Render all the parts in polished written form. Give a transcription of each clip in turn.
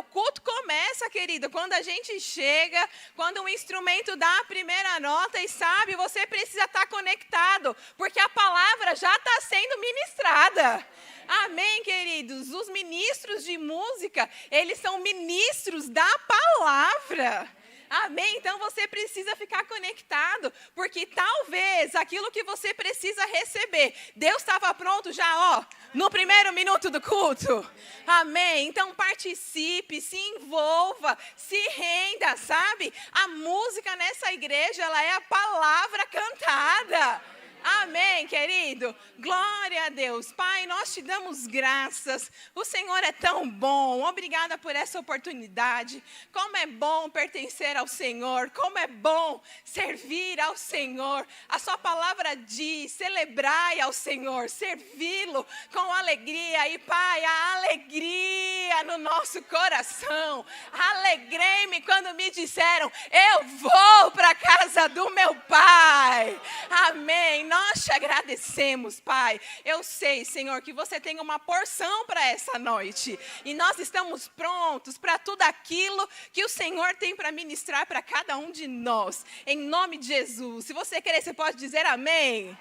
culto começa, querido, quando a gente chega, quando o instrumento dá a primeira nota e sabe, você precisa estar conectado, porque a palavra já está sendo ministrada. Amém, queridos? Os ministros de música, eles são ministros da palavra. Amém? Então você precisa ficar conectado, porque talvez aquilo que você precisa receber, Deus estava pronto já, no primeiro minuto do culto. Amém? Então participe, se envolva, se renda, sabe? A música nessa igreja, ela é a palavra cantada. Amém, querido? Glória a Deus. Pai, nós te damos graças. O Senhor é tão bom. Obrigada por essa oportunidade. Como é bom pertencer ao Senhor. Como é bom servir ao Senhor. A sua palavra diz, celebrai ao Senhor, servi-lo com alegria. E, Pai, a alegria no nosso coração. Alegrei-me quando me disseram, eu vou para a casa do meu Pai. Amém. Nós te agradecemos, Pai. Eu sei, Senhor, que você tem uma porção para essa noite. E nós estamos prontos para tudo aquilo que o Senhor tem para ministrar para cada um de nós. Em nome de Jesus. Se você querer, você pode dizer amém.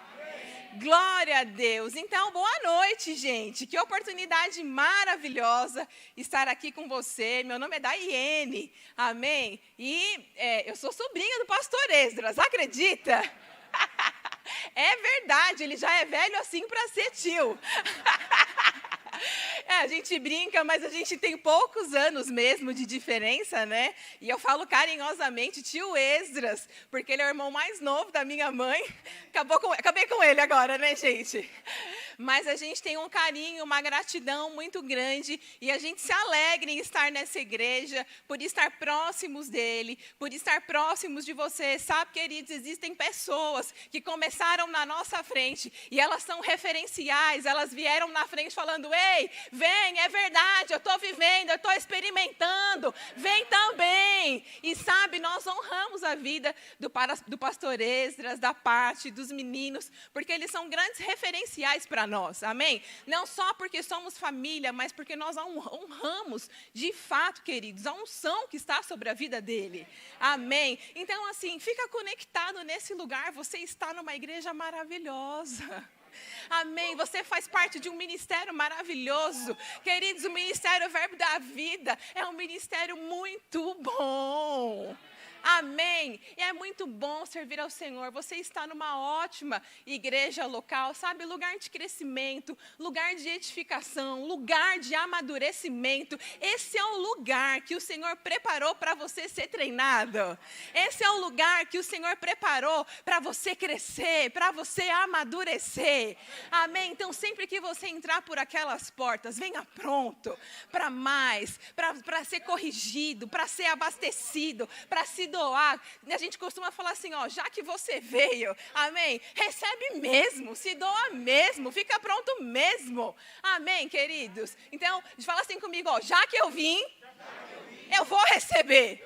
Glória a Deus. Então, boa noite, gente. Que oportunidade maravilhosa estar aqui com você. Meu nome é Daiane. Amém? E eu sou sobrinha do pastor Esdras. Acredita? É verdade, ele já é velho assim para ser tio. A gente brinca, mas a gente tem poucos anos mesmo de diferença, né? E eu falo carinhosamente tio Esdras, porque ele é o irmão mais novo da minha mãe. Acabei com ele agora, né, gente? Mas a gente tem um carinho, uma gratidão muito grande e a gente se alegra em estar nessa igreja, por estar próximos dele, por estar próximos de você. Sabe, queridos, existem pessoas que começaram na nossa frente e elas são referenciais, elas vieram na frente falando, ei, vem, é verdade, eu estou vivendo, eu estou experimentando, vem também. E sabe, nós honramos a vida do pastor Esdras, da parte dos meninos, porque eles são grandes referenciais para nós, amém? Não só porque somos família, mas porque nós honramos, de fato, queridos, a unção que está sobre a vida dele, amém? Então, assim, fica conectado nesse lugar, você está numa igreja maravilhosa. Amém, você faz parte de um ministério maravilhoso. Queridos, o Ministério Verbo da Vida é um ministério muito bom. Amém. E é muito bom servir ao Senhor. Você está numa ótima igreja local, sabe? Lugar de crescimento, lugar de edificação, lugar de amadurecimento. Esse é o lugar que o Senhor preparou para você ser treinado. Esse é o lugar que o Senhor preparou para você crescer, para você amadurecer. Amém? Então, sempre que você entrar por aquelas portas, venha pronto para mais, para ser corrigido, para ser abastecido, para se doar. A gente costuma falar assim, já que você veio, amém, recebe mesmo, se doa mesmo, fica pronto mesmo, amém, queridos? Então, fala assim comigo, já que eu vim, eu vou receber.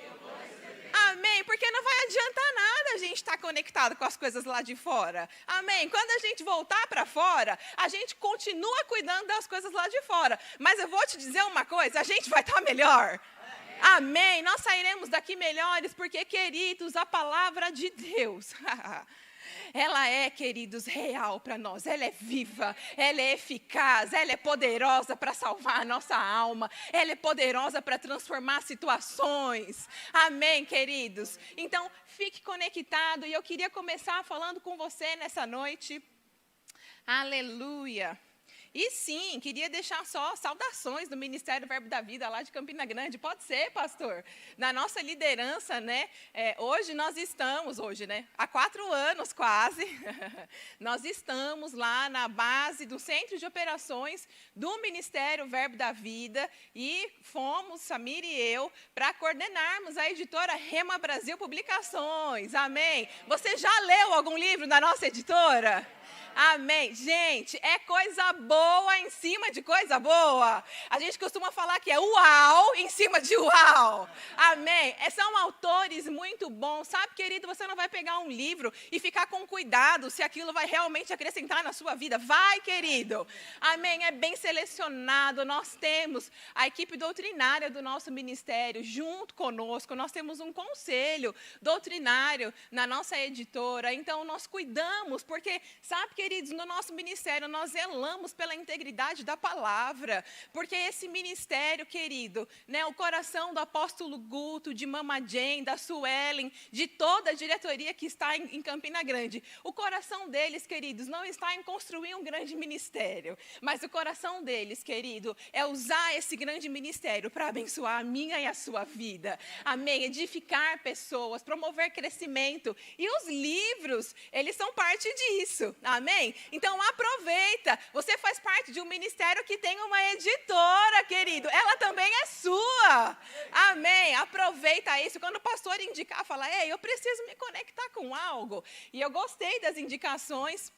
Amém, porque não vai adiantar nada a gente estar conectado com as coisas lá de fora. Amém, quando a gente voltar para fora, a gente continua cuidando das coisas lá de fora. Mas eu vou te dizer uma coisa, a gente vai estar melhor. Amém, nós sairemos daqui melhores, porque, queridos, a palavra de Deus, ela é, queridos, real para nós, ela é viva, ela é eficaz, ela é poderosa para salvar a nossa alma, ela é poderosa para transformar situações, amém, queridos? Então, fique conectado, e eu queria começar falando com você nessa noite, aleluia. E sim, queria deixar só saudações do Ministério Verbo da Vida lá de Campina Grande. Pode ser, pastor? Da nossa liderança, né? Hoje, há 4 anos quase, nós estamos lá na base do Centro de Operações do Ministério Verbo da Vida e fomos, Samir e eu, para coordenarmos a editora Rema Brasil Publicações. Amém? Você já leu algum livro da nossa editora? Amém. Gente, é coisa boa em cima de coisa boa. A gente costuma falar que é uau em cima de uau. Amém. São autores muito bons. Sabe, querido, você não vai pegar um livro e ficar com cuidado se aquilo vai realmente acrescentar na sua vida. Vai, querido. Amém. É bem selecionado. Nós temos a equipe doutrinária do nosso ministério junto conosco. Nós temos um conselho doutrinário na nossa editora. Então, nós cuidamos, porque, sabe, queridos, no nosso ministério, nós zelamos pela integridade da palavra, porque esse ministério, querido, né, o coração do apóstolo Guto, de Mama Jane, da Suelen, de toda a diretoria que está em Campina Grande, o coração deles, queridos, não está em construir um grande ministério, mas o coração deles, querido, é usar esse grande ministério para abençoar a minha e a sua vida, amém, edificar pessoas, promover crescimento, e os livros, eles são parte disso, amém? Então, aproveita. Você faz parte de um ministério que tem uma editora, querido. Ela também é sua. Amém. Aproveita isso. Quando o pastor indicar, fala, ei, eu preciso me conectar com algo. E eu gostei das indicações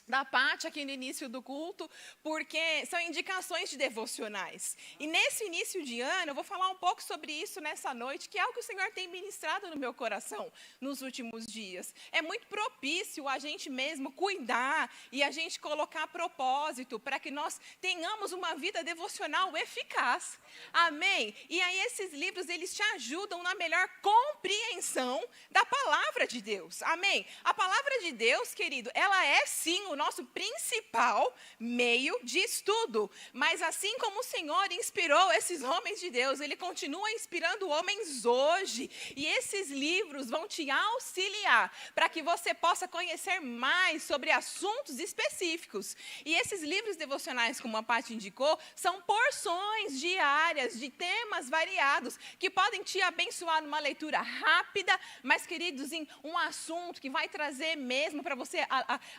da Paty aqui no início do culto, porque são indicações de devocionais. E nesse início de ano, eu vou falar um pouco sobre isso nessa noite, que é o que o Senhor tem ministrado no meu coração nos últimos dias. É muito propício a gente mesmo cuidar e a gente colocar propósito para que nós tenhamos uma vida devocional eficaz. Amém? E aí esses livros, eles te ajudam na melhor compreensão da palavra de Deus. Amém? A palavra de Deus, querido, ela é sim o nosso principal meio de estudo. Mas assim como o Senhor inspirou esses homens de Deus, Ele continua inspirando homens hoje. E esses livros vão te auxiliar para que você possa conhecer mais sobre assuntos específicos. E esses livros devocionais, como a Paty indicou, são porções diárias de temas variados que podem te abençoar numa leitura rápida, mas, queridos, em um assunto que vai trazer mesmo para você,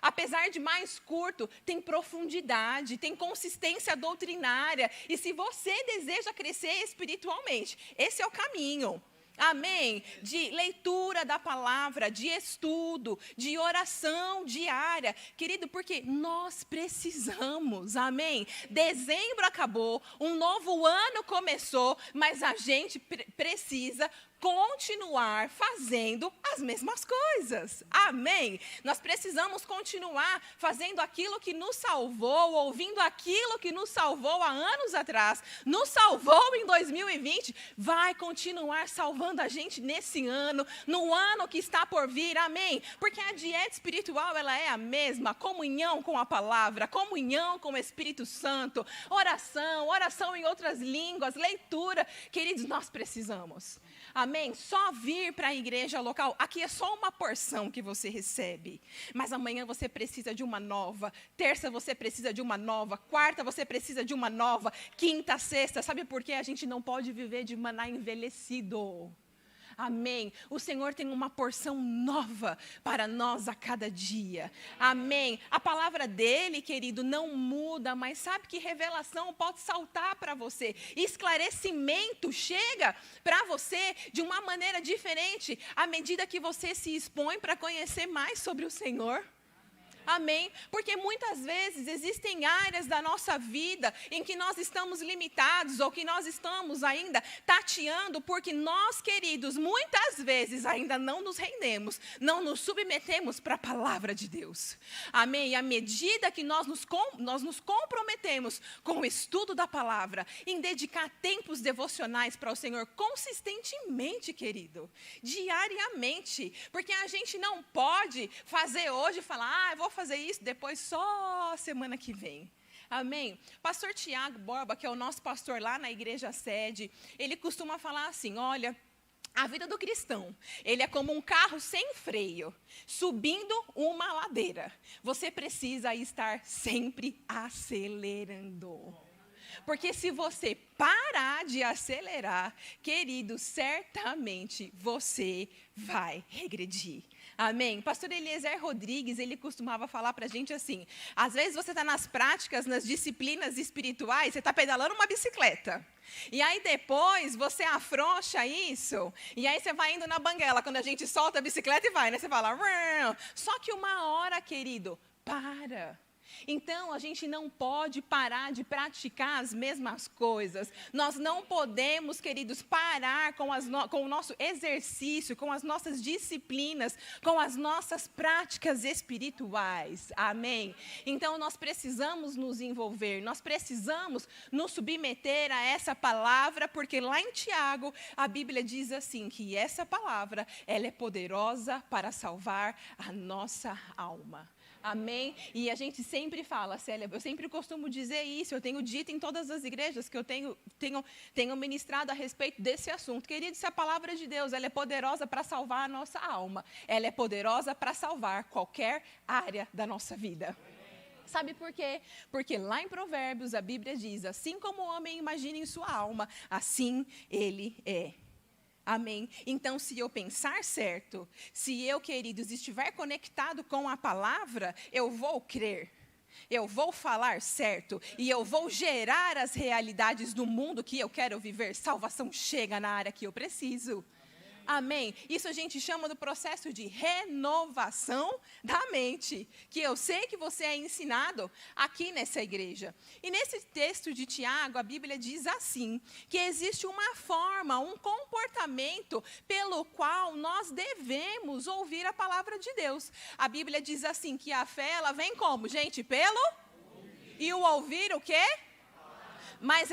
apesar de mais curto, tem profundidade, tem consistência doutrinária. E se você deseja crescer espiritualmente, esse é o caminho. Amém? De leitura da palavra, de estudo, de oração diária. Querido, porque nós precisamos, amém? Dezembro acabou, um novo ano começou, mas a gente precisa continuar fazendo as mesmas coisas. Amém? Nós precisamos continuar fazendo aquilo que nos salvou, ouvindo aquilo que nos salvou há anos atrás, nos salvou em 2020, vai continuar salvando a gente nesse ano, no ano que está por vir. Amém? Porque a dieta espiritual, ela é a mesma, comunhão com a palavra, comunhão com o Espírito Santo, oração em outras línguas, leitura. Queridos, nós precisamos. Amém? Só vir para a igreja local, aqui é só uma porção que você recebe. Mas amanhã você precisa de uma nova. Terça você precisa de uma nova. Quarta você precisa de uma nova. Quinta, sexta. Sabe por quê? A gente não pode viver de maná envelhecido. Amém. O Senhor tem uma porção nova para nós a cada dia. Amém. A palavra dele, querido, não muda, mas sabe que revelação pode saltar para você. Esclarecimento chega para você de uma maneira diferente à medida que você se expõe para conhecer mais sobre o Senhor. Amém? Porque muitas vezes existem áreas da nossa vida em que nós estamos limitados ou que nós estamos ainda tateando, porque nós, queridos, muitas vezes ainda não nos rendemos, não nos submetemos para a palavra de Deus. Amém? E à medida que nós nos comprometemos com o estudo da palavra, em dedicar tempos devocionais para o Senhor consistentemente, querido, diariamente, porque a gente não pode fazer hoje e falar, eu vou fazer isso depois só semana que vem. Amém? Pastor Tiago Borba, que é o nosso pastor lá na igreja sede, ele costuma falar assim, olha, a vida do cristão, ele é como um carro sem freio, subindo uma ladeira. Você precisa estar sempre acelerando. Porque se você parar de acelerar, querido, certamente você vai regredir. Amém? Pastor Eliezer Rodrigues, ele costumava falar para a gente assim, às vezes você está nas práticas, nas disciplinas espirituais, você está pedalando uma bicicleta. E aí depois você afrouxa isso, e aí você vai indo na banguela, quando a gente solta a bicicleta e vai, né? Você fala, só que uma hora, querido, para. Então, a gente não pode parar de praticar as mesmas coisas. Nós não podemos, queridos, parar com o nosso exercício, com as nossas disciplinas, com as nossas práticas espirituais. Amém? Então, nós precisamos nos envolver, nós precisamos nos submeter a essa palavra, porque lá em Tiago, a Bíblia diz assim, que essa palavra, ela é poderosa para salvar a nossa alma. Amém? E a gente sempre fala, Célia, eu sempre costumo dizer isso, eu tenho dito em todas as igrejas que eu tenho ministrado a respeito desse assunto. Queridos, se a palavra de Deus, ela é poderosa para salvar a nossa alma, ela é poderosa para salvar qualquer área da nossa vida. Sabe por quê? Porque lá em Provérbios a Bíblia diz, assim como o homem imagina em sua alma, assim ele é. Amém? Então, se eu pensar certo, se eu, queridos, estiver conectado com a palavra, eu vou crer, eu vou falar certo e eu vou gerar as realidades do mundo que eu quero viver. Salvação chega na área que eu preciso. Amém? Isso a gente chama do processo de renovação da mente, que eu sei que você é ensinado aqui nessa igreja. E nesse texto de Tiago, a Bíblia diz assim, que existe uma forma, um comportamento pelo qual nós devemos ouvir a palavra de Deus. A Bíblia diz assim, que a fé, ela vem como, gente? Pelo? E o ouvir o quê? Mas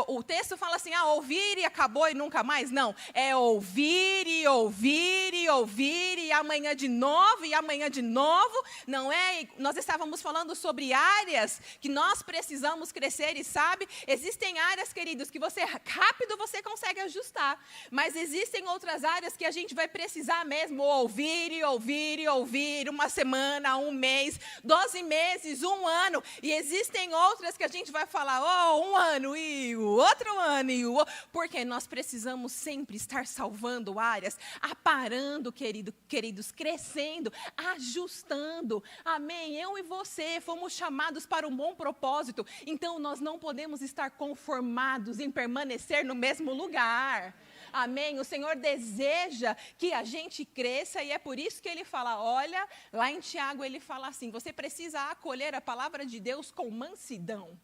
o texto fala assim, ouvir e acabou e nunca mais. Não, é ouvir e ouvir e ouvir e amanhã de novo e amanhã de novo. Não é? Nós estávamos falando sobre áreas que nós precisamos crescer e sabe, existem áreas, queridos, que rápido você consegue ajustar. Mas existem outras áreas que a gente vai precisar mesmo ouvir e ouvir e ouvir. Uma semana, um mês, 12 meses, um ano. E existem outras que a gente vai falar, um ano e o outro ano e o outro, porque nós precisamos sempre estar salvando áreas, aparando, queridos, crescendo, ajustando. Amém? Eu e você fomos chamados para um bom propósito, então nós não podemos estar conformados em permanecer no mesmo lugar. Amém? O Senhor deseja que a gente cresça e é por isso que Ele fala, olha, lá em Tiago Ele fala assim, você precisa acolher a palavra de Deus com mansidão.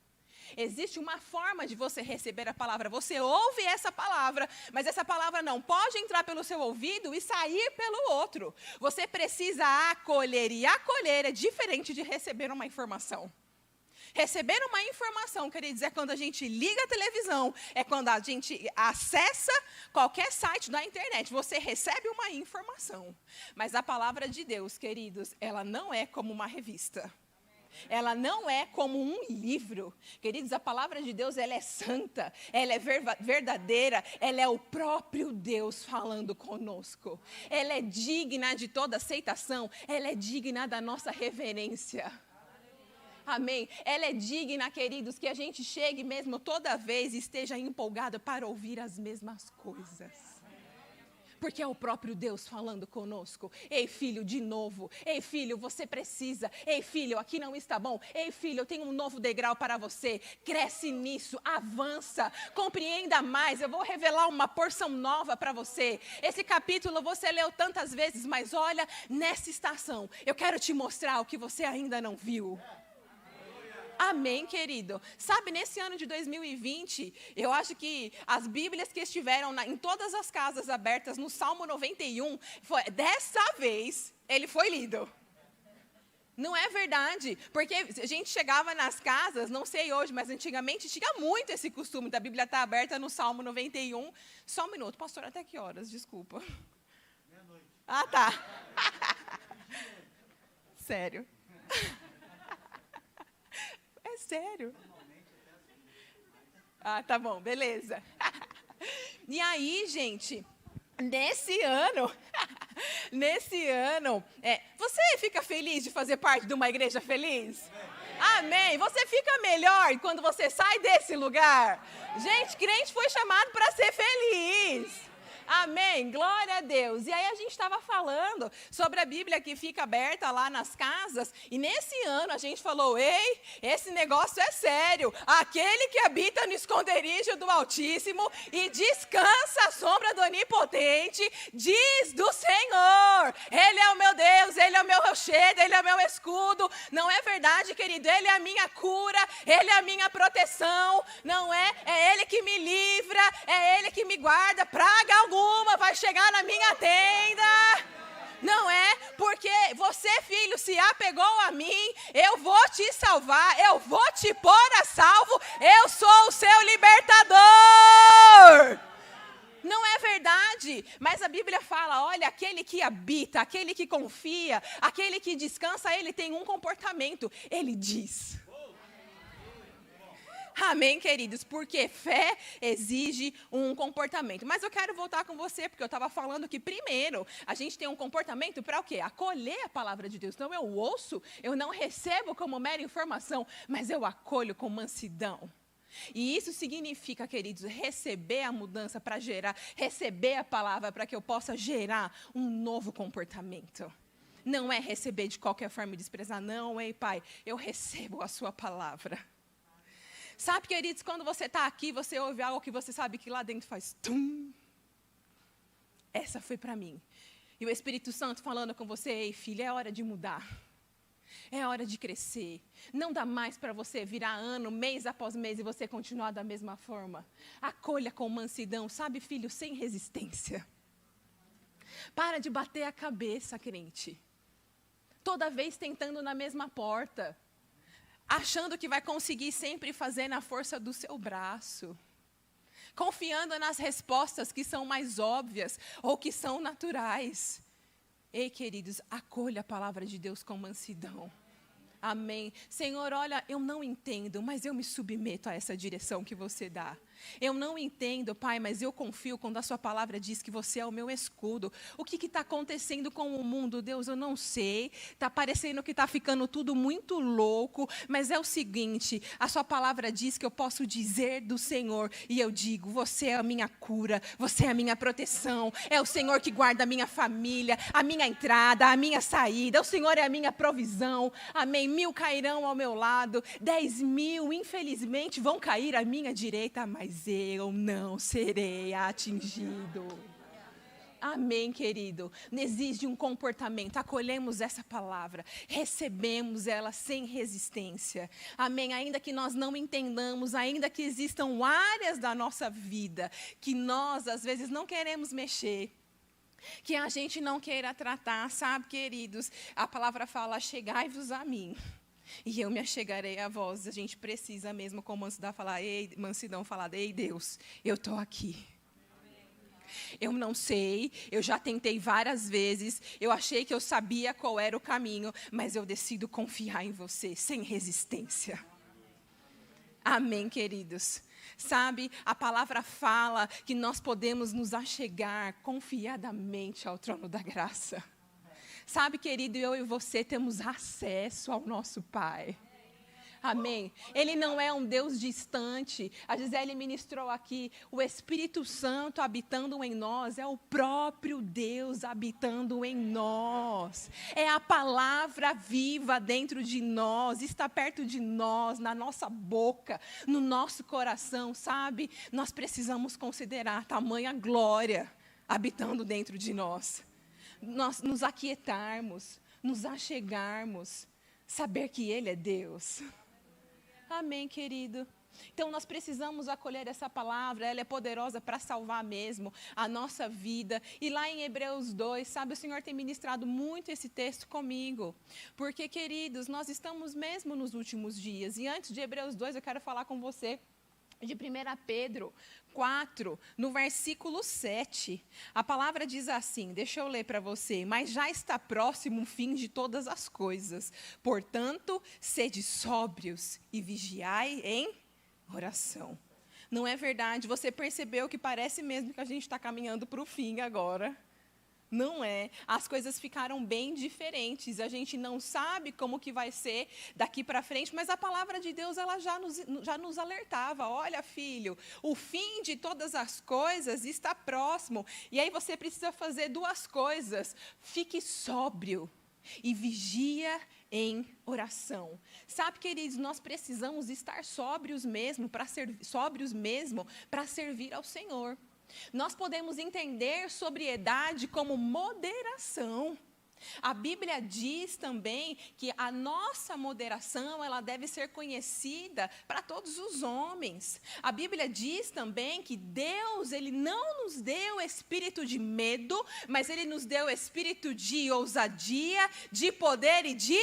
Existe uma forma de você receber a palavra. Você ouve essa palavra, mas essa palavra não pode entrar pelo seu ouvido e sair pelo outro. Você precisa acolher, e acolher é diferente de receber uma informação. Receber uma informação, queridos, é quando a gente liga a televisão, é quando a gente acessa qualquer site da internet. Você recebe uma informação. Mas a palavra de Deus, queridos, ela não é como uma revista. Ela não é como um livro. Queridos, a palavra de Deus, ela é santa, ela é verdadeira, ela é o próprio Deus falando conosco. Ela é digna de toda aceitação, ela é digna da nossa reverência. Amém? Ela é digna, queridos, que a gente chegue mesmo toda vez e esteja empolgado para ouvir as mesmas coisas. Porque é o próprio Deus falando conosco. Ei, filho, de novo. Ei, filho, você precisa. Ei, filho, aqui não está bom. Ei, filho, eu tenho um novo degrau para você. Cresce nisso, avança, compreenda mais. Eu vou revelar uma porção nova para você. Esse capítulo você leu tantas vezes, mas olha, nessa estação, eu quero te mostrar o que você ainda não viu. Amém, querido? Sabe, nesse ano de 2020, eu acho que as Bíblias que estiveram em todas as casas abertas no Salmo 91, dessa vez, ele foi lido. Não é verdade? Porque a gente chegava nas casas, não sei hoje, mas antigamente tinha muito esse costume da Bíblia estar aberta no Salmo 91. Só um minuto, pastor, até que horas? Desculpa. Meia-noite. Ah, tá. Sério. É sério. Ah, tá bom, beleza. E aí, gente, nesse ano, você fica feliz de fazer parte de uma igreja feliz? Amém. Você fica melhor quando você sai desse lugar. Gente, crente foi chamado para ser feliz. Amém, glória a Deus. E aí a gente estava falando sobre a Bíblia que fica aberta lá nas casas, e nesse ano a gente falou, ei, esse negócio é sério, aquele que habita no esconderijo do Altíssimo e descansa à sombra do Onipotente, diz do Senhor, Ele é o meu Deus, Ele é o meu rochedo, Ele é o meu escudo. Não é verdade, querido? Ele é a minha cura, Ele é a minha proteção, não é? É Ele que me livra, é Ele que me guarda, praga alguma vai chegar na minha tenda. Não é? Porque você, filho, se apegou a mim, eu vou te salvar, eu vou te pôr a salvo, eu sou o seu libertador. Não é verdade? Mas a Bíblia fala, olha, aquele que habita, aquele que confia, aquele que descansa, ele tem um comportamento, ele diz. Amém, queridos? Porque fé exige um comportamento. Mas eu quero voltar com você, porque eu estava falando que primeiro, a gente tem um comportamento para o quê? Acolher a palavra de Deus. Então eu ouço, eu não recebo como mera informação, mas eu acolho com mansidão. E isso significa, queridos, receber a mudança para gerar, receber a palavra para que eu possa gerar um novo comportamento. Não é receber de qualquer forma e desprezar, não, ei pai, eu recebo a sua palavra. Sabe, queridos, quando você está aqui, você ouve algo que você sabe que lá dentro faz tum. Essa foi para mim. E o Espírito Santo falando com você, ei filha, é hora de mudar. É hora de crescer. Não dá mais para você virar ano, mês após mês, e você continuar da mesma forma. Acolha com mansidão, sabe, filho, sem resistência. Para de bater a cabeça, crente. Toda vez tentando na mesma porta. Achando que vai conseguir sempre fazer na força do seu braço. Confiando nas respostas que são mais óbvias ou que são naturais. Ei, queridos, acolha a palavra de Deus com mansidão. Amém. Senhor, olha, eu não entendo, mas eu me submeto a essa direção que você dá. Eu não entendo, Pai, mas eu confio quando a sua palavra diz que você é o meu escudo. O que está acontecendo com o mundo, Deus, eu não sei. Está parecendo que está ficando tudo muito louco, mas é o seguinte, a sua palavra diz que eu posso dizer do Senhor, e eu digo, você é a minha cura, você é a minha proteção, é o Senhor que guarda a minha família, a minha entrada, a minha saída, o Senhor é a minha provisão, amém. 1000 cairão ao meu lado, 10.000, infelizmente, vão cair à minha direita, mas eu não serei atingido. Amém, querido. Exige um comportamento. Acolhemos essa palavra, recebemos ela sem resistência. Amém. Ainda que nós não entendamos, ainda que existam áreas da nossa vida que nós, às vezes, não queremos mexer, que a gente não queira tratar, sabe, queridos? A palavra fala, chegai-vos a mim. E eu me achegarei a vós. A gente precisa mesmo, com mansidão, falar, ei Deus, eu estou aqui. Eu não sei, eu já tentei várias vezes, eu achei que eu sabia qual era o caminho, mas eu decido confiar em você, sem resistência. Amém, queridos? Sabe, a palavra fala que nós podemos nos achegar confiadamente ao trono da graça. Sabe, querido, eu e você temos acesso ao nosso Pai. Amém? Ele não é um Deus distante. A Gisele ministrou aqui, o Espírito Santo habitando em nós, é o próprio Deus habitando em nós. É a palavra viva dentro de nós, está perto de nós, na nossa boca, no nosso coração, sabe? Nós precisamos considerar tamanha glória habitando dentro de nós. Nós nos aquietarmos, nos achegarmos, saber que Ele é Deus. Amém, querido? Então, nós precisamos acolher essa palavra, ela é poderosa para salvar mesmo a nossa vida. E lá em Hebreus 2, sabe, o Senhor tem ministrado muito esse texto comigo. Porque, queridos, nós estamos mesmo nos últimos dias. E antes de Hebreus 2, eu quero falar com você de 1 Pedro 4, no versículo 7, a palavra diz assim, deixa eu ler para você, mas já está próximo o fim de todas as coisas, portanto, sede sóbrios e vigiai em oração. Não é verdade? Você percebeu que parece mesmo que a gente está caminhando para o fim agora? Não é. As coisas ficaram bem diferentes. A gente não sabe como que vai ser daqui para frente, mas a palavra de Deus ela já nos alertava. Olha, filho, o fim de todas as coisas está próximo. E aí você precisa fazer duas coisas. Fique sóbrio e vigia em oração. Sabe, queridos, nós precisamos estar sóbrios mesmo para servir ao Senhor. Nós podemos entender sobriedade como moderação. A Bíblia diz também que a nossa moderação, ela deve ser conhecida para todos os homens. A Bíblia diz também que Deus, Ele não nos deu espírito de medo, mas Ele nos deu espírito de ousadia, de poder e de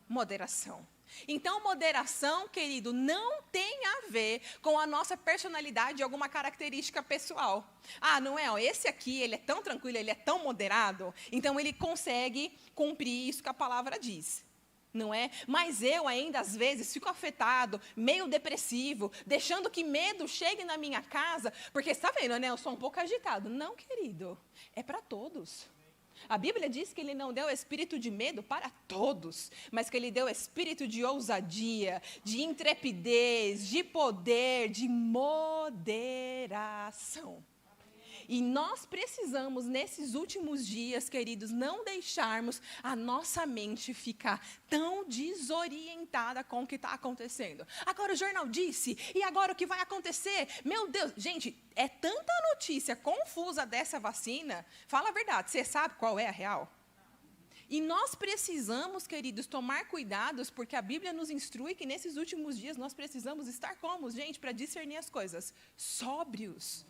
moderação. Então, moderação, querido, não tem a ver com a nossa personalidade, alguma característica pessoal. Ah, não é? Ó, esse aqui, ele é tão tranquilo, ele é tão moderado, então ele consegue cumprir isso que a palavra diz. Não é? Mas eu ainda, às vezes, fico afetado, meio depressivo, deixando que medo chegue na minha casa, porque, você está vendo, né? Eu sou um pouco agitado. Não, querido, é para todos. A Bíblia diz que Ele não deu espírito de medo para todos, mas que Ele deu espírito de ousadia, de intrepidez, de poder, de moderação. E nós precisamos, nesses últimos dias, queridos, não deixarmos a nossa mente ficar tão desorientada com o que está acontecendo. Agora o jornal disse, e agora o que vai acontecer? Meu Deus, gente, é tanta notícia confusa dessa vacina. Fala a verdade, você sabe qual é a real? E nós precisamos, queridos, tomar cuidados, porque a Bíblia nos instrui que nesses últimos dias nós precisamos estar como, gente, para discernir as coisas? Sóbrios.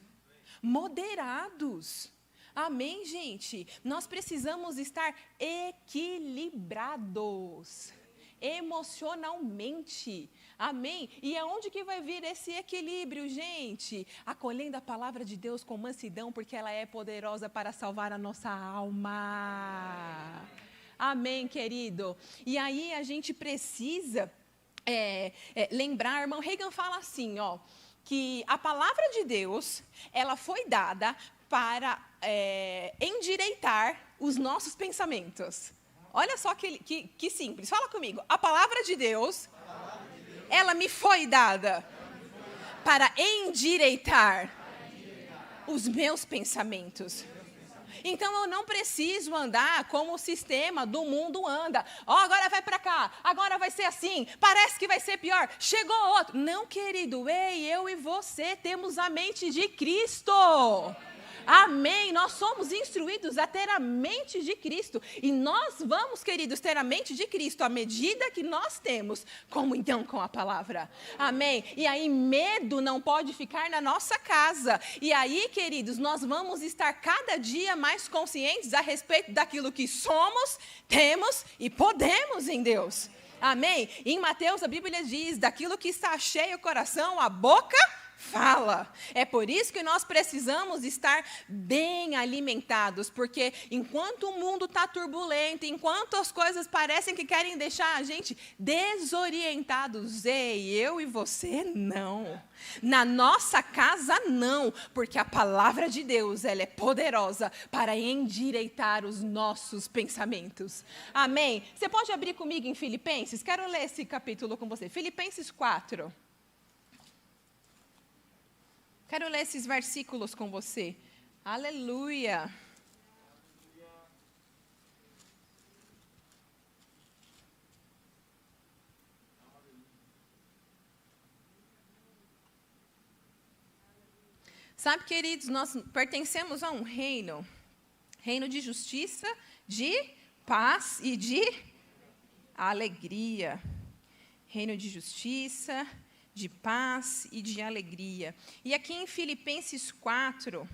Moderados. Amém, gente? Nós precisamos estar equilibrados emocionalmente. Amém? E aonde que vai vir esse equilíbrio, gente? Acolhendo a palavra de Deus com mansidão, porque ela é poderosa para salvar a nossa alma. Amém, querido? E aí a gente precisa lembrar, irmão Reagan fala assim, ó, que a palavra de Deus, ela foi dada para endireitar os nossos pensamentos. Olha só que simples. Fala comigo. A palavra de Deus, ela me foi dada para endireitar os meus pensamentos. Então, eu não preciso andar como o sistema do mundo anda. Ó, agora vai para cá, agora vai ser assim, parece que vai ser pior, chegou outro. Não, querido, eu e você temos a mente de Cristo. Amém, nós somos instruídos a ter a mente de Cristo. E nós vamos, queridos, ter a mente de Cristo à medida que nós temos comunhão com a palavra. Amém. E aí medo não pode ficar na nossa casa. E aí, queridos, nós vamos estar cada dia mais conscientes a respeito daquilo que somos, temos e podemos em Deus. Amém. Em Mateus a Bíblia diz, daquilo que está cheio o coração, a boca fala. É por isso que nós precisamos estar bem alimentados, porque enquanto o mundo está turbulento, enquanto as coisas parecem que querem deixar a gente desorientados, eu e você não. Na nossa casa não, porque a palavra de Deus, ela é poderosa para endireitar os nossos pensamentos. Amém? Você pode abrir comigo em Filipenses? Quero ler esse capítulo com você. Filipenses 4. Quero ler esses versículos com você. Aleluia. Sabe, queridos, nós pertencemos a um reino de justiça, de paz e de alegria. Reino de justiça, de paz e de alegria. E aqui em Filipenses 4,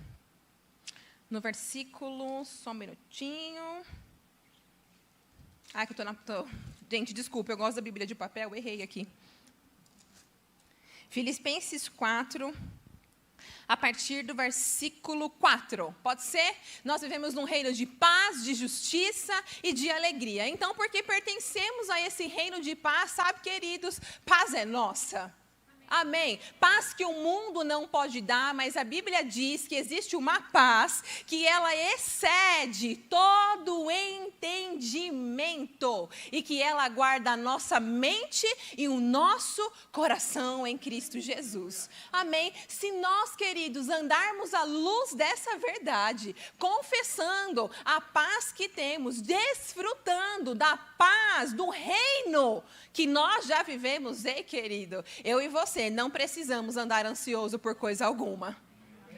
no versículo, só um minutinho. Ai, que eu gente, desculpa, eu gosto da Bíblia de papel, eu errei aqui. Filipenses 4, a partir do versículo 4. Pode ser? Nós vivemos num reino de paz, de justiça e de alegria. Então, porque pertencemos a esse reino de paz, sabe, queridos, paz é nossa. Amém. Paz que o mundo não pode dar, mas a Bíblia diz que existe uma paz que ela excede todo entendimento e que ela guarda a nossa mente e o nosso coração em Cristo Jesus. Amém. Se nós, queridos, andarmos à luz dessa verdade, confessando a paz que temos, desfrutando da paz do reino que nós já vivemos, ei, querido, eu e você não precisamos andar ansioso por coisa alguma.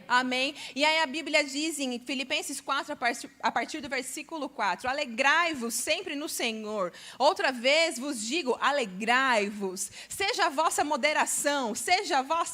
Amém? E aí a Bíblia diz em Filipenses 4, a partir do versículo 4, alegrai-vos sempre no Senhor. Outra vez vos digo, alegrai-vos. Seja a vossa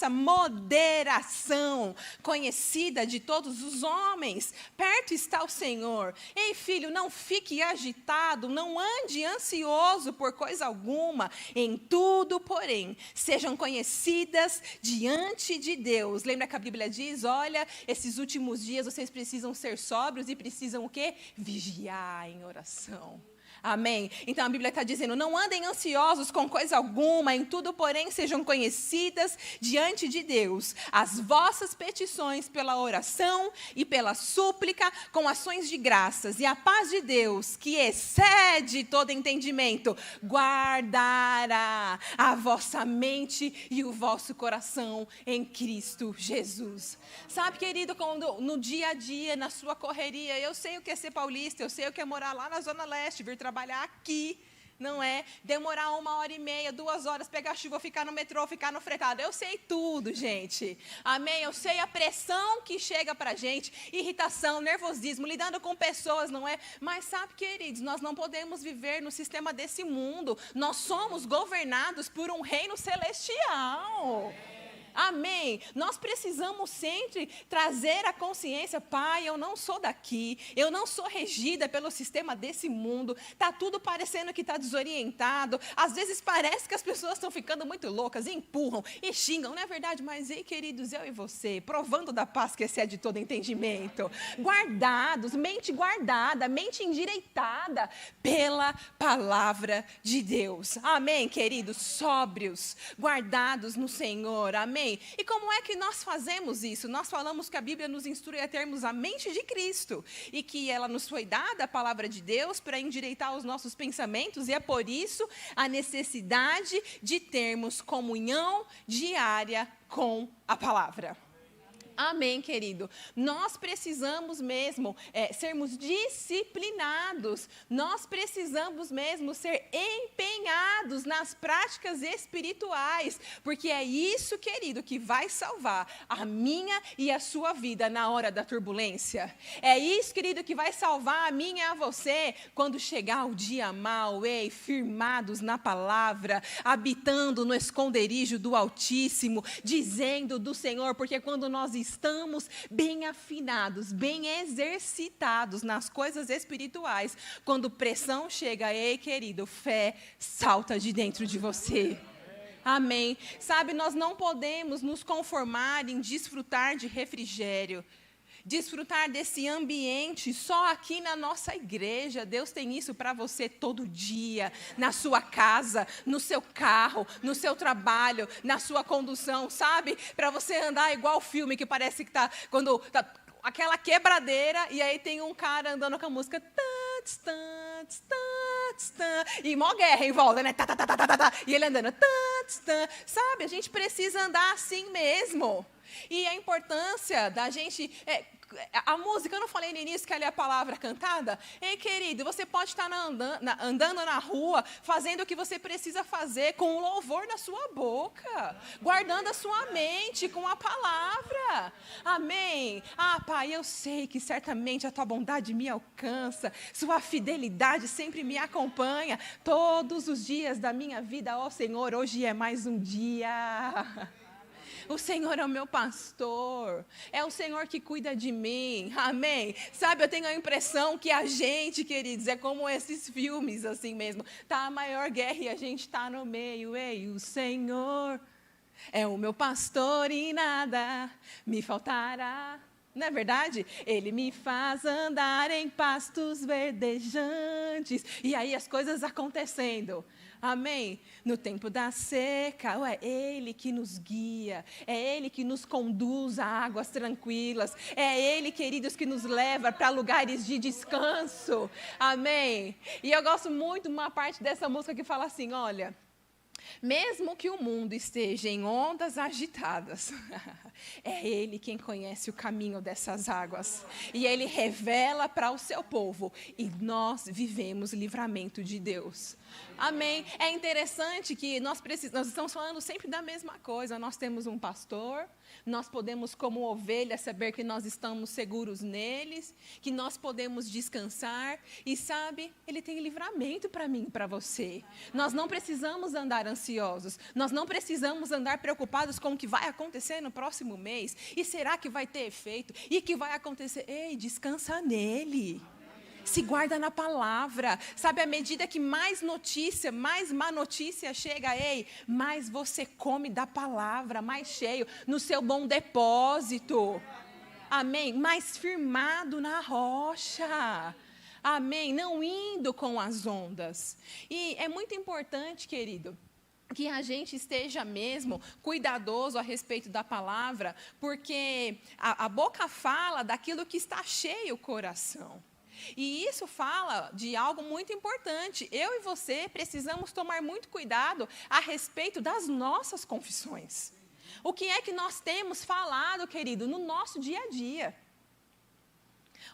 moderação conhecida de todos os homens. Perto está o Senhor. Ei, filho, não fique agitado, não ande ansioso por coisa alguma. Em tudo, porém, sejam conhecidas diante de Deus. Lembra que a Bíblia diz, olha, esses últimos dias vocês precisam ser sóbrios e precisam o quê? Vigiar em oração. Amém? Então a Bíblia está dizendo, não andem ansiosos com coisa alguma, em tudo, porém, sejam conhecidas diante de Deus as vossas petições pela oração e pela súplica com ações de graças. E a paz de Deus, que excede todo entendimento, guardará a vossa mente e o vosso coração em Cristo Jesus. Sabe, querido, quando no dia a dia, na sua correria, eu sei o que é ser paulista, eu sei o que é morar lá na Zona Leste, vir trabalhar aqui, não é? Demorar 1h30, 2 horas, pegar chuva, ficar no metrô, ficar no fretado. Eu sei tudo, gente. Amém? Eu sei a pressão que chega para a gente, irritação, nervosismo, lidando com pessoas, não é? Mas sabe, queridos, nós não podemos viver no sistema desse mundo. Nós somos governados por um reino celestial. Amém. Nós precisamos sempre trazer a consciência, pai, eu não sou daqui, eu não sou regida pelo sistema desse mundo, está tudo parecendo que está desorientado, às vezes parece que as pessoas estão ficando muito loucas, e empurram, e xingam, não é verdade? Mas, ei, queridos, eu e você, provando da paz que excede todo entendimento, guardados, mente guardada, mente endireitada pela palavra de Deus. Amém, queridos? Sóbrios, guardados no Senhor. Amém. E como é que nós fazemos isso? Nós falamos que a Bíblia nos instrui a termos a mente de Cristo e que ela nos foi dada, a palavra de Deus, para endireitar os nossos pensamentos, e é por isso a necessidade de termos comunhão diária com a palavra. Amém, querido. Nós precisamos mesmo sermos disciplinados. Nós precisamos mesmo ser empenhados nas práticas espirituais. Porque é isso, querido, que vai salvar a minha e a sua vida na hora da turbulência. É isso, querido, que vai salvar a minha e a você quando chegar o dia mau, firmados na palavra, habitando no esconderijo do Altíssimo, dizendo do Senhor, porque quando nós estamos bem afinados, bem exercitados nas coisas espirituais, quando pressão chega, ei, querido, fé salta de dentro de você. Amém. Sabe, nós não podemos nos conformar em desfrutar de refrigério, desfrutar desse ambiente só aqui na nossa igreja. Deus tem isso para você todo dia, na sua casa, no seu carro, no seu trabalho, na sua condução, sabe? Para você andar igual o filme que parece que está, quando tá aquela quebradeira e aí tem um cara andando com a música e mó guerra em volta, né? E ele andando, sabe? A gente precisa andar assim mesmo. E a importância da gente... a música, eu não falei no início que ela é a palavra cantada? Ei, querido, você pode estar andando na rua, fazendo o que você precisa fazer com o louvor na sua boca, guardando a sua mente com a palavra. Amém? Ah, Pai, eu sei que certamente a tua bondade me alcança, sua fidelidade sempre me acompanha todos os dias da minha vida. Ó Senhor, hoje é mais um dia. O Senhor é o meu pastor, é o Senhor que cuida de mim, amém? Sabe, eu tenho a impressão que a gente, queridos, é como esses filmes assim mesmo, tá a maior guerra e a gente tá no meio, ei, o Senhor é o meu pastor e nada me faltará. Não é verdade? Ele me faz andar em pastos verdejantes. E aí as coisas acontecendo. Amém? No tempo da seca, é Ele que nos guia, é Ele que nos conduz a águas tranquilas, é Ele, queridos, que nos leva para lugares de descanso. Amém? E eu gosto muito de uma parte dessa música que fala assim, olha, mesmo que o mundo esteja em ondas agitadas, é Ele quem conhece o caminho dessas águas. E Ele revela para o seu povo. E nós vivemos livramento de Deus. Amém? É interessante que nós estamos falando sempre da mesma coisa. Nós temos um pastor, nós podemos, como ovelhas, saber que nós estamos seguros neles, que nós podemos descansar. E sabe, Ele tem livramento para mim e para você. Nós não precisamos andar ansiosos, nós não precisamos andar preocupados com o que vai acontecer no próximo mês. E será que vai ter efeito? E o que vai acontecer? Ei, descansa nele. Se guarda na palavra, sabe, à medida que mais notícia, mais má notícia chega, ei, mais você come da palavra, mais cheio, no seu bom depósito, amém, mais firmado na rocha, amém, não indo com as ondas. E é muito importante, querido, que a gente esteja mesmo cuidadoso a respeito da palavra, porque a boca fala daquilo que está cheio o coração. E isso fala de algo muito importante. Eu e você precisamos tomar muito cuidado a respeito das nossas confissões. O que é que nós temos falado, querido, no nosso dia a dia?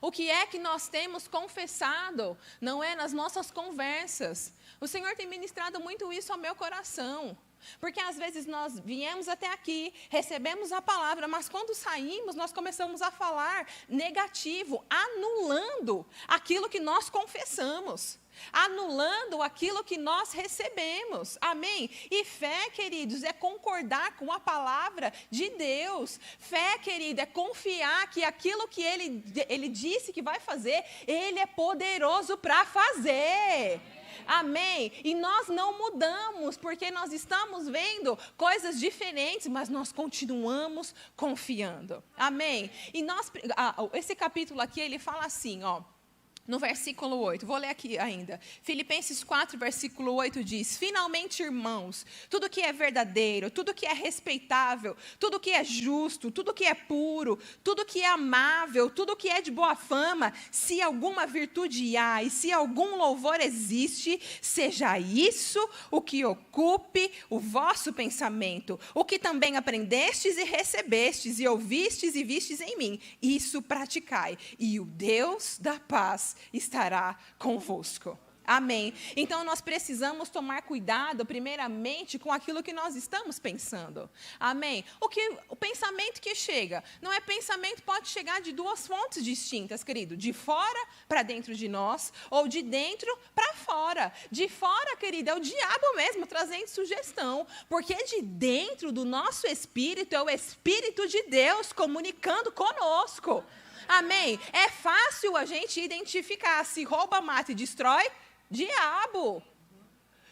O que é que nós temos confessado, não é, nas nossas conversas? O Senhor tem ministrado muito isso ao meu coração. Porque às vezes nós viemos até aqui, recebemos a palavra, mas quando saímos, nós começamos a falar negativo, anulando aquilo que nós confessamos, anulando aquilo que nós recebemos. Amém? E fé, queridos, é concordar com a palavra de Deus. Fé, querido, é confiar que aquilo que Ele disse que vai fazer, Ele é poderoso para fazer. Amém? E nós não mudamos, porque nós estamos vendo coisas diferentes, mas nós continuamos confiando. Amém? E esse capítulo aqui, ele fala assim, ó. No versículo 8, vou ler aqui ainda. Filipenses 4, versículo 8 diz: finalmente, irmãos, tudo que é verdadeiro, tudo que é respeitável, tudo que é justo, tudo que é puro, tudo que é amável, tudo que é de boa fama, se alguma virtude há e se algum louvor existe, seja isso o que ocupe o vosso pensamento, o que também aprendestes e recebestes, e ouvistes e vistes em mim, isso praticai, e o Deus da paz estará convosco. Amém? Então, nós precisamos tomar cuidado, primeiramente, com aquilo que nós estamos pensando. Amém? O pensamento que chega, não é pensamento, pode chegar de duas fontes distintas, querido. De fora para dentro de nós, ou de dentro para fora. De fora, querido, é o diabo mesmo trazendo sugestão. Porque de dentro do nosso espírito, é o Espírito de Deus comunicando conosco. Amém? É fácil a gente identificar se rouba, mata e destrói, diabo.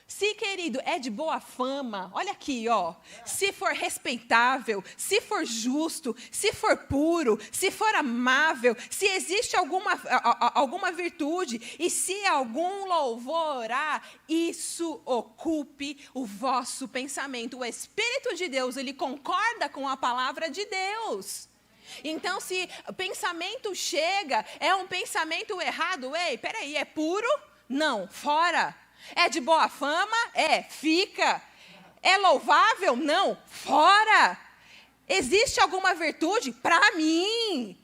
Se, querido, é de boa fama, olha aqui, ó. Se for respeitável, se for justo, se for puro, se for amável, se existe alguma virtude e se algum louvor há, isso ocupe o vosso pensamento. O Espírito de Deus, ele concorda com a palavra de Deus. Então, se o pensamento chega, é um pensamento errado, ei, peraí, é puro? Não, fora. É de boa fama? É, fica. É louvável? Não, fora. Existe alguma virtude? Para mim.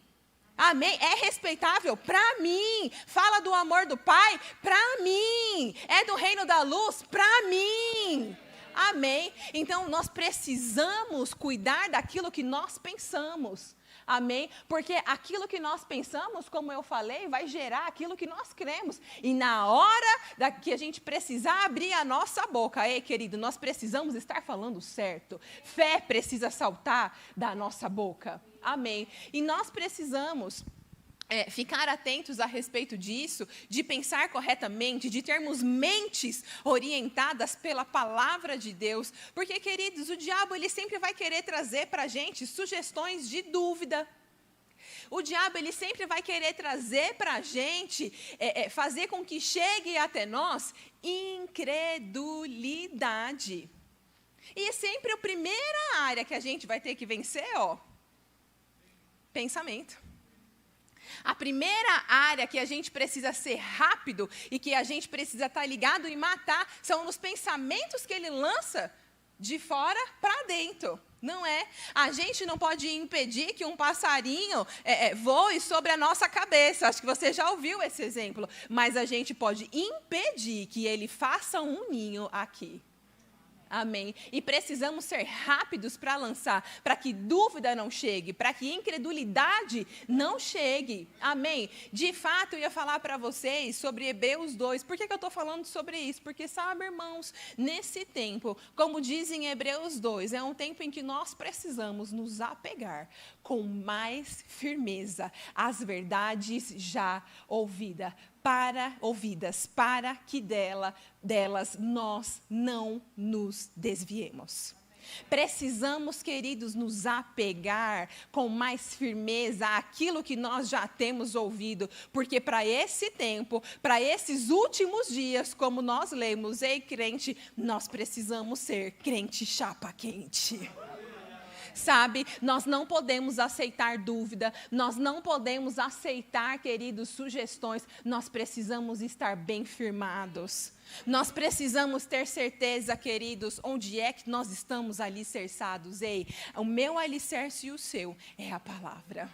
Amém? É respeitável? Para mim. Fala do amor do Pai? Para mim. É do reino da luz? Para mim. Amém? Então, nós precisamos cuidar daquilo que nós pensamos. Amém? Porque aquilo que nós pensamos, como eu falei, vai gerar aquilo que nós cremos. E na hora que a gente precisar abrir a nossa boca, ei, querido, nós precisamos estar falando certo. Fé precisa saltar da nossa boca. Amém? E nós precisamos ficar atentos a respeito disso, de pensar corretamente, de termos mentes orientadas pela palavra de Deus. Porque, queridos, o diabo ele sempre vai querer trazer para a gente sugestões de dúvida. O diabo, ele sempre vai querer trazer para a gente, fazer com que chegue até nós incredulidade. E é sempre a primeira área que a gente vai ter que vencer, pensamento. A primeira área que a gente precisa ser rápido e que a gente precisa estar ligado e matar são os pensamentos que ele lança de fora para dentro. Não é? A gente não pode impedir que um passarinho voe sobre a nossa cabeça. Acho que você já ouviu esse exemplo. Mas a gente pode impedir que ele faça um ninho aqui. Amém. E precisamos ser rápidos para lançar, para que dúvida não chegue, para que incredulidade não chegue. Amém. De fato, eu ia falar para vocês sobre Hebreus 2. Por que eu estou falando sobre isso? Porque, sabe, irmãos, nesse tempo, como diz em Hebreus 2, é um tempo em que nós precisamos nos apegar com mais firmeza às verdades já ouvidas, para que delas nós não nos desviemos. Precisamos, queridos, nos apegar com mais firmeza àquilo que nós já temos ouvido, porque para esse tempo, para esses últimos dias, como nós lemos, ei crente, nós precisamos ser crente chapa quente. Sabe, nós não podemos aceitar dúvida, nós não podemos aceitar, queridos, sugestões, nós precisamos estar bem firmados. Nós precisamos ter certeza, queridos, onde é que nós estamos alicerçados. Ei, o meu alicerce e o seu é a palavra.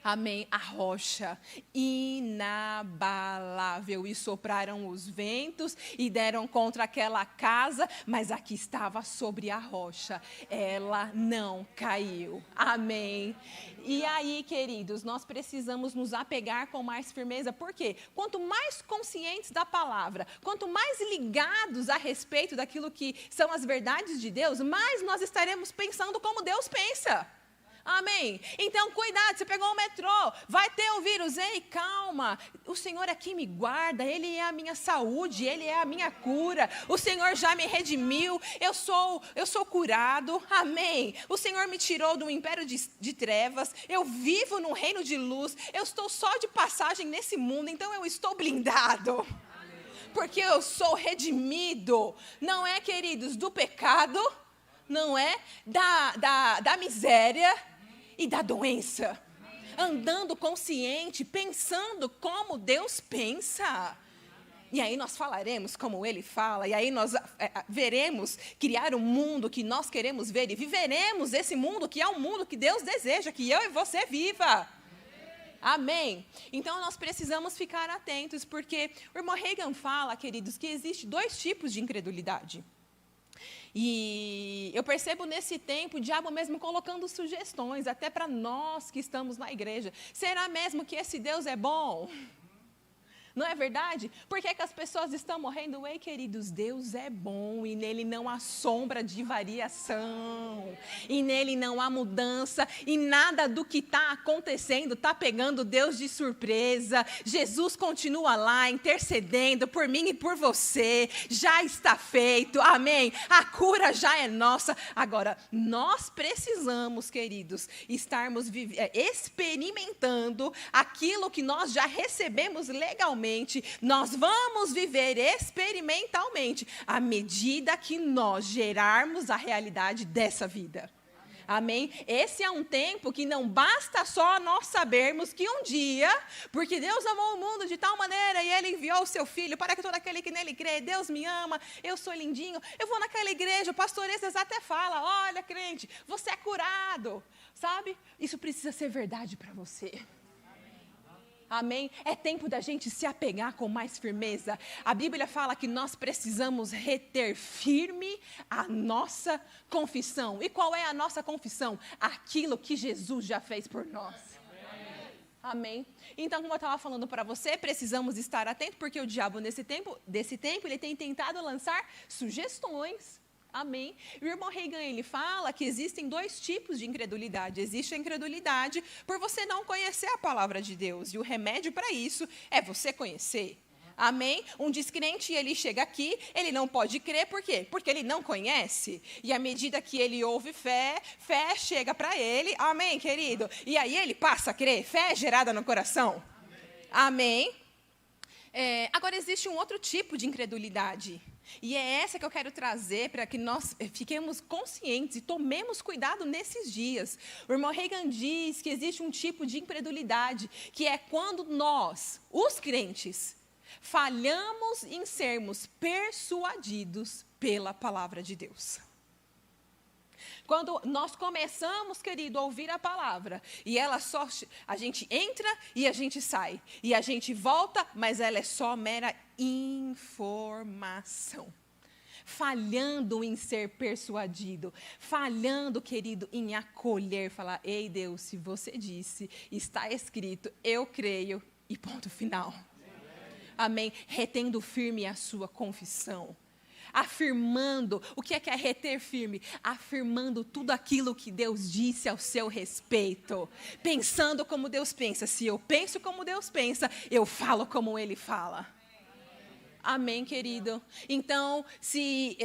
Amém. A rocha inabalável. E sopraram os ventos e deram contra aquela casa, mas aqui estava sobre a rocha. Ela não caiu. Amém. E aí, queridos, nós precisamos nos apegar com mais firmeza. Por quê? Quanto mais conscientes da palavra, quanto mais ligados a respeito daquilo que são as verdades de Deus, mais nós estaremos pensando como Deus pensa. Amém? Então, cuidado, você pegou o metrô, vai ter o vírus, ei, calma, o Senhor aqui me guarda, Ele é a minha saúde, Ele é a minha cura, o Senhor já me redimiu, eu sou curado, amém? O Senhor me tirou do império de trevas, eu vivo num reino de luz, eu estou só de passagem nesse mundo, então eu estou blindado. Porque eu sou redimido, não é, queridos, do pecado, não é da miséria e da doença. Andando consciente, pensando como Deus pensa. E aí nós falaremos como Ele fala, e aí nós veremos criar um mundo que nós queremos ver, e viveremos esse mundo que é um mundo que Deus deseja que eu e você viva. Amém? Então, nós precisamos ficar atentos, porque o irmão Reagan fala, queridos, que existe 2 tipos de incredulidade. E eu percebo nesse tempo o diabo mesmo colocando sugestões, até para nós que estamos na igreja. Será mesmo que esse Deus é bom? Não é verdade? Por que as pessoas estão morrendo? Ei, queridos, Deus é bom e nele não há sombra de variação. E nele não há mudança e nada do que está acontecendo está pegando Deus de surpresa. Jesus continua lá intercedendo por mim e por você. Já está feito, amém? A cura já é nossa. Agora, nós precisamos, queridos, estarmos experimentando aquilo que nós já recebemos legalmente. Nós vamos viver experimentalmente à medida que nós gerarmos a realidade dessa vida. Amém? Esse é um tempo que não basta só nós sabermos que um dia, porque Deus amou o mundo de tal maneira e Ele enviou o seu Filho para que todo aquele que nele crê, Deus me ama, eu sou lindinho, eu vou naquela igreja, o pastor Esses até fala, olha crente, você é curado, sabe? Isso precisa ser verdade para você. Amém? É tempo da gente se apegar com mais firmeza. A Bíblia fala que nós precisamos reter firme a nossa confissão. E qual é a nossa confissão? Aquilo que Jesus já fez por nós. Amém? Então, como eu estava falando para você, precisamos estar atentos, porque o diabo, desse tempo, ele tem tentado lançar sugestões. Amém? E o irmão Reagan, ele fala que existem 2 tipos de incredulidade. Existe a incredulidade por você não conhecer a palavra de Deus. E o remédio para isso é você conhecer. Amém? Um descrente, ele chega aqui, ele não pode crer, por quê? Porque ele não conhece. E à medida que ele ouve fé, fé chega para ele, amém, querido? E aí ele passa a crer, fé é gerada no coração. Amém? Agora, existe um outro tipo de incredulidade. E é essa que eu quero trazer para que nós fiquemos conscientes e tomemos cuidado nesses dias. O irmão Reagan diz que existe um tipo de incredulidade, que é quando nós, os crentes, falhamos em sermos persuadidos pela palavra de Deus. Quando nós começamos, querido, a ouvir a palavra, e ela só, a gente entra e a gente sai, e a gente volta, mas ela é só mera informação. Falhando em ser persuadido, falhando, querido, em acolher, falar, ei Deus, se você disse, está escrito, eu creio, e ponto final. Amém? Retendo firme a sua confissão. Afirmando, o que é reter firme? Afirmando tudo aquilo que Deus disse ao seu respeito. Pensando como Deus pensa. Se eu penso como Deus pensa, eu falo como Ele fala. Amém, querido? Então, se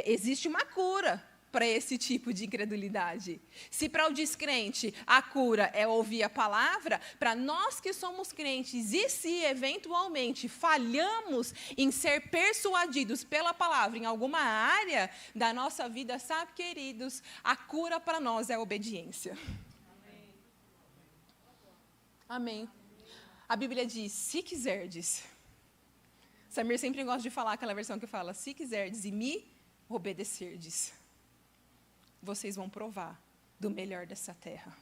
existe uma cura para esse tipo de incredulidade. Se para o descrente a cura é ouvir a palavra, para nós que somos crentes, e se eventualmente falhamos em ser persuadidos pela palavra em alguma área da nossa vida, sabe, queridos, a cura para nós é a obediência. Amém. A Bíblia diz, se quiserdes. Samir sempre gosta de falar aquela versão que fala, se quiserdes e me obedecerdes, vocês vão provar do melhor dessa terra.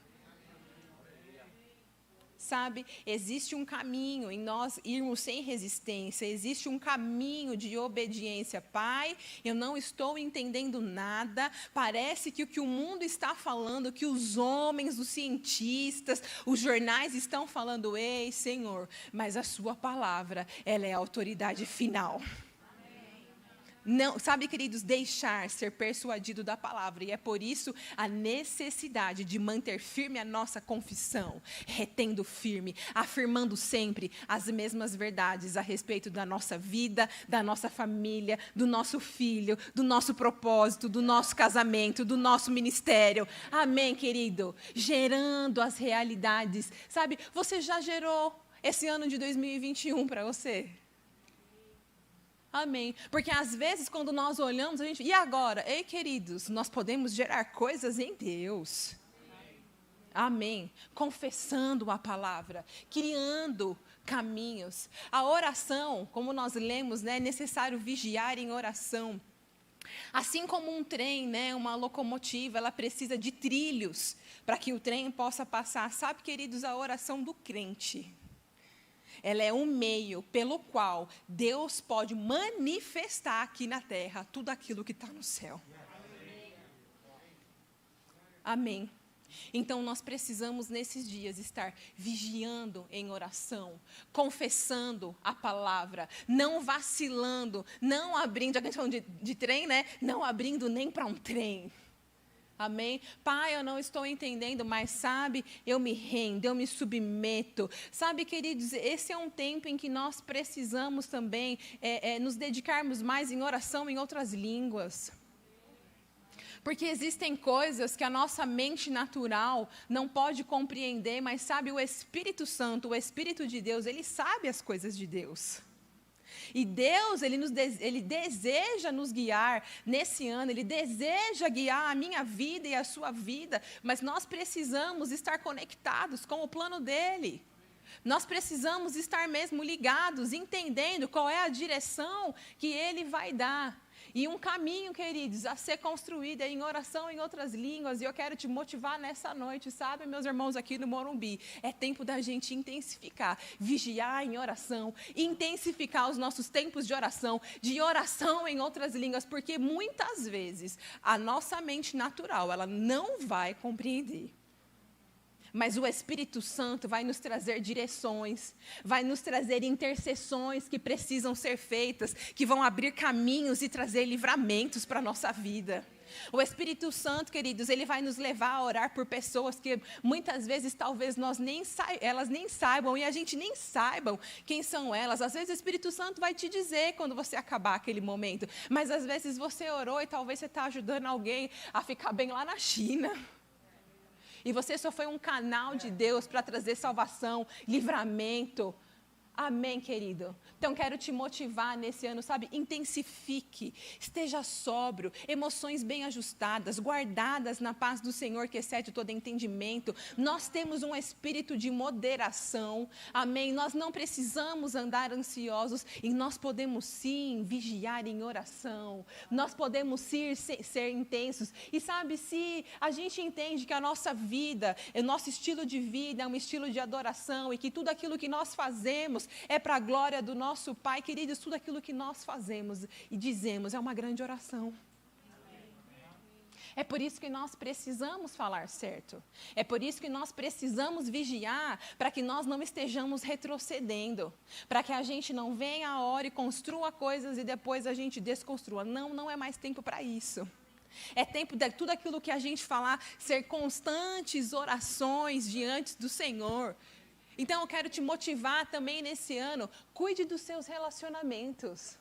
Sabe, existe um caminho em nós irmos sem resistência, existe um caminho de obediência. Pai, eu não estou entendendo nada, parece que o que o mundo está falando, que os homens, os cientistas, os jornais estão falando, ei, Senhor, mas a sua palavra, ela é a autoridade final. Não, sabe, queridos, deixar ser persuadido da palavra, e é por isso a necessidade de manter firme a nossa confissão, retendo firme, afirmando sempre as mesmas verdades a respeito da nossa vida, da nossa família, do nosso filho, do nosso propósito, do nosso casamento, do nosso ministério. Amém, querido? Gerando as realidades. Sabe, você já gerou esse ano de 2021 para você? Amém. Porque às vezes quando nós olhamos, a gente... E agora? Ei, queridos, nós podemos gerar coisas em Deus. Amém. Confessando a palavra, criando caminhos. A oração, como nós lemos, né, é necessário vigiar em oração. Assim como um trem, né, uma locomotiva, ela precisa de trilhos para que o trem possa passar. Sabe, queridos, a oração do crente, ela é um meio pelo qual Deus pode manifestar aqui na terra tudo aquilo que está no céu. Amém. Então, nós precisamos, nesses dias, estar vigiando em oração, confessando a palavra, não vacilando, não abrindo, já que a gente falando de trem, né? Não abrindo nem para um trem. Amém? Pai, eu não estou entendendo, mas sabe, eu me rendo, eu me submeto. Sabe, queridos, esse é um tempo em que nós precisamos também nos dedicarmos mais em oração em outras línguas. Porque existem coisas que a nossa mente natural não pode compreender, mas sabe, o Espírito Santo, o Espírito de Deus, ele sabe as coisas de Deus. E Deus, Ele deseja nos guiar nesse ano, Ele deseja guiar a minha vida e a sua vida, mas nós precisamos estar conectados com o plano dEle. Nós precisamos estar mesmo ligados, entendendo qual é a direção que Ele vai dar. E um caminho, queridos, a ser construído em oração em outras línguas. E eu quero te motivar nessa noite, sabe, meus irmãos aqui no Morumbi. É tempo da gente intensificar, vigiar em oração, intensificar os nossos tempos de oração em outras línguas. Porque muitas vezes a nossa mente natural, ela não vai compreender. Mas o Espírito Santo vai nos trazer direções, vai nos trazer intercessões que precisam ser feitas, que vão abrir caminhos e trazer livramentos para a nossa vida. O Espírito Santo, queridos, ele vai nos levar a orar por pessoas que muitas vezes talvez elas nem saibam e a gente nem saibam quem são elas. Às vezes o Espírito Santo vai te dizer quando você acabar aquele momento, mas às vezes você orou e talvez você está ajudando alguém a ficar bem lá na China. E você só foi um canal de Deus para trazer salvação, livramento. Amém, querido? Então, quero te motivar nesse ano, sabe? Intensifique, esteja sóbrio, emoções bem ajustadas, guardadas na paz do Senhor, que excede todo entendimento. Nós temos um espírito de moderação, amém? Nós não precisamos andar ansiosos e nós podemos sim vigiar em oração. Nós podemos sim ser intensos. E sabe, se a gente entende que a nossa vida, o nosso estilo de vida é um estilo de adoração e que tudo aquilo que nós fazemos é para a glória do nosso Pai, queridos, tudo aquilo que nós fazemos e dizemos é uma grande oração. É por isso que nós precisamos falar certo. É por isso que nós precisamos vigiar para que nós não estejamos retrocedendo. Para que a gente não venha a hora e construa coisas e depois a gente desconstrua. Não, não é mais tempo para isso. É tempo de tudo aquilo que a gente falar ser constantes orações diante do Senhor. Então, eu quero te motivar também nesse ano, cuide dos seus relacionamentos,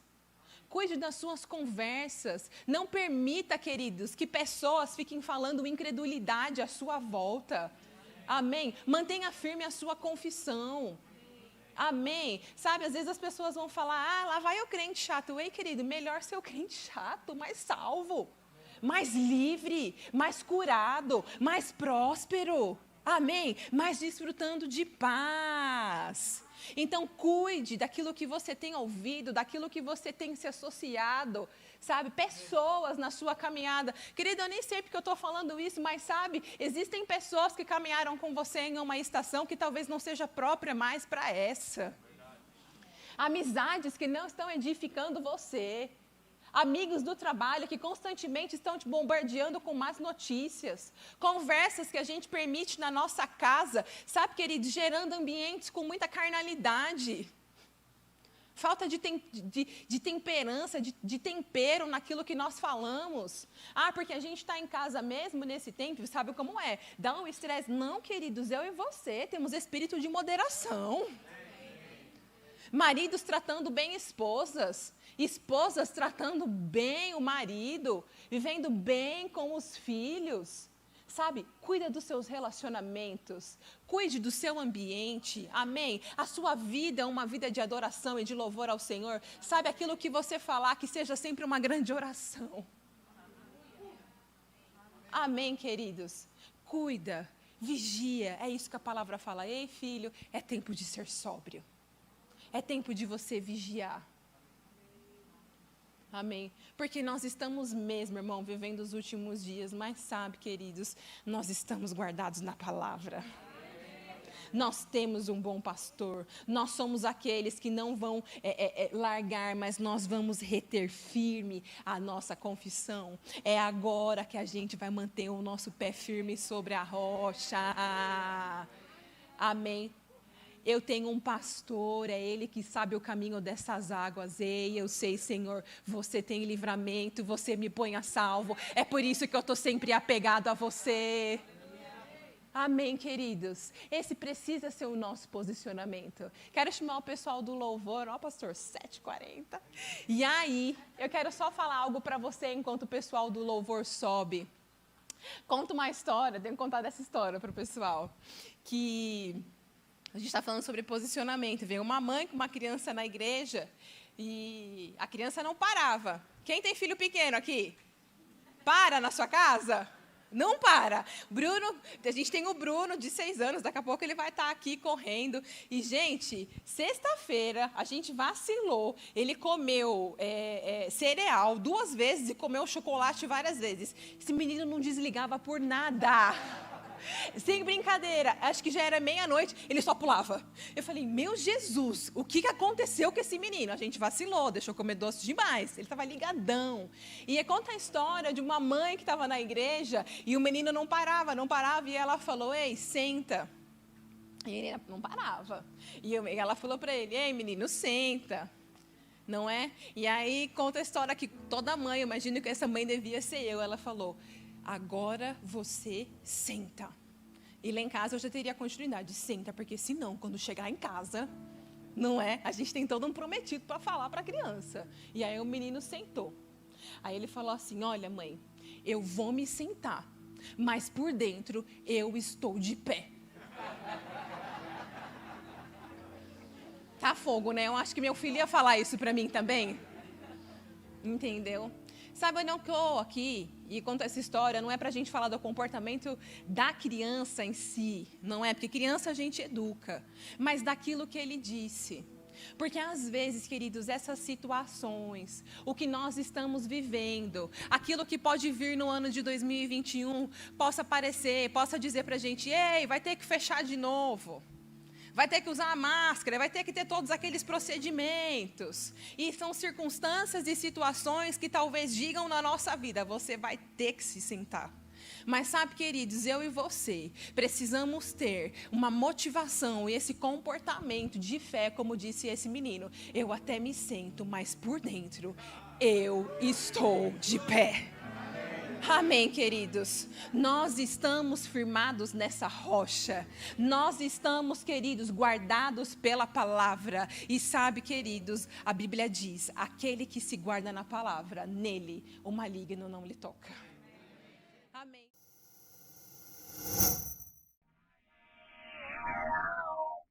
cuide das suas conversas, não permita, queridos, que pessoas fiquem falando incredulidade à sua volta, amém? Mantenha firme a sua confissão, amém? Sabe, às vezes as pessoas vão falar, lá vai o crente chato, ei, querido, melhor ser o crente chato, mais salvo, mais livre, mais curado, mais próspero. Amém? Mas desfrutando de paz. Então, cuide daquilo que você tem ouvido, daquilo que você tem se associado, sabe? Pessoas na sua caminhada. Querido, eu nem sei porque eu estou falando isso, mas sabe, existem pessoas que caminharam com você em uma estação que talvez não seja própria mais para essa. Amizades que não estão edificando você. Amigos do trabalho que constantemente estão te bombardeando com más notícias. Conversas que a gente permite na nossa casa, sabe, querido, gerando ambientes com muita carnalidade. Falta de temperança, de tempero naquilo que nós falamos. Porque a gente está em casa mesmo nesse tempo, sabe como é? Dá um estresse. Não, queridos, eu e você temos espírito de moderação. Maridos tratando bem esposas. Esposas tratando bem o marido, vivendo bem com os filhos, sabe? Cuida dos seus relacionamentos, cuide do seu ambiente, amém? A sua vida é uma vida de adoração e de louvor ao Senhor, sabe? Aquilo que você falar, que seja sempre uma grande oração. Amém, queridos? Cuida, vigia, é isso que a palavra fala. Ei, filho, é tempo de ser sóbrio, é tempo de você vigiar. Amém. Porque nós estamos mesmo, irmão, vivendo os últimos dias, mas sabe, queridos, nós estamos guardados na palavra. Nós temos um bom pastor, nós somos aqueles que não vão largar, mas nós vamos reter firme a nossa confissão. É agora que a gente vai manter o nosso pé firme sobre a rocha. Amém. Eu tenho um pastor, é Ele que sabe o caminho dessas águas. Ei, eu sei, Senhor, você tem livramento, você me põe a salvo. É por isso que eu estou sempre apegado a você. Amém, queridos. Esse precisa ser o nosso posicionamento. Quero chamar o pessoal do louvor, pastor, 7h40. E aí, eu quero só falar algo para você enquanto o pessoal do louvor sobe. Conto uma história, tenho que contar dessa história para o pessoal, que... A gente está falando sobre posicionamento. Veio uma mãe com uma criança na igreja e a criança não parava. Quem tem filho pequeno aqui? Para na sua casa? Não para. Bruno, a gente tem o Bruno de 6 anos, daqui a pouco ele vai estar aqui correndo. E, gente, sexta-feira a gente vacilou. Ele comeu cereal 2 vezes e comeu chocolate várias vezes. Esse menino não desligava por nada. Sem brincadeira, acho que já era meia-noite, ele só pulava. Eu falei, meu Jesus, o que aconteceu com esse menino? A gente vacilou, deixou comer doce demais, ele estava ligadão. E conta a história de uma mãe que estava na igreja e o menino não parava, e ela falou, ei, senta. E ele não parava. E ela falou para ele, ei, menino, senta. não é? E aí conta a história que toda mãe, eu imagino que essa mãe devia ser eu, ela falou, agora você senta. E lá em casa eu já teria a continuidade, senta, porque senão, quando chegar em casa, não é? A gente tem todo um prometido para falar para a criança. E aí o menino sentou. Aí ele falou assim, olha mãe, eu vou me sentar, mas por dentro eu estou de pé. Tá fogo, né? Eu acho que meu filho ia falar isso para mim também. Entendeu? Sabe, não que eu aqui, e conto essa história, não é para a gente falar do comportamento da criança em si, não é? Porque criança a gente educa, mas daquilo que ele disse. Porque às vezes, queridos, essas situações, o que nós estamos vivendo, aquilo que pode vir no ano de 2021, possa aparecer, possa dizer para a gente, ei, vai ter que fechar de novo. Vai ter que usar a máscara, vai ter que ter todos aqueles procedimentos. E são circunstâncias e situações que talvez digam na nossa vida, você vai ter que se sentar. Mas sabe, queridos, eu e você precisamos ter uma motivação e esse comportamento de fé, como disse esse menino. Eu até me sento, mas por dentro eu estou de pé. Amém, queridos. Nós estamos firmados nessa rocha. Nós estamos, queridos, guardados pela palavra. E sabe, queridos, a Bíblia diz, aquele que se guarda na palavra, nele o maligno não lhe toca.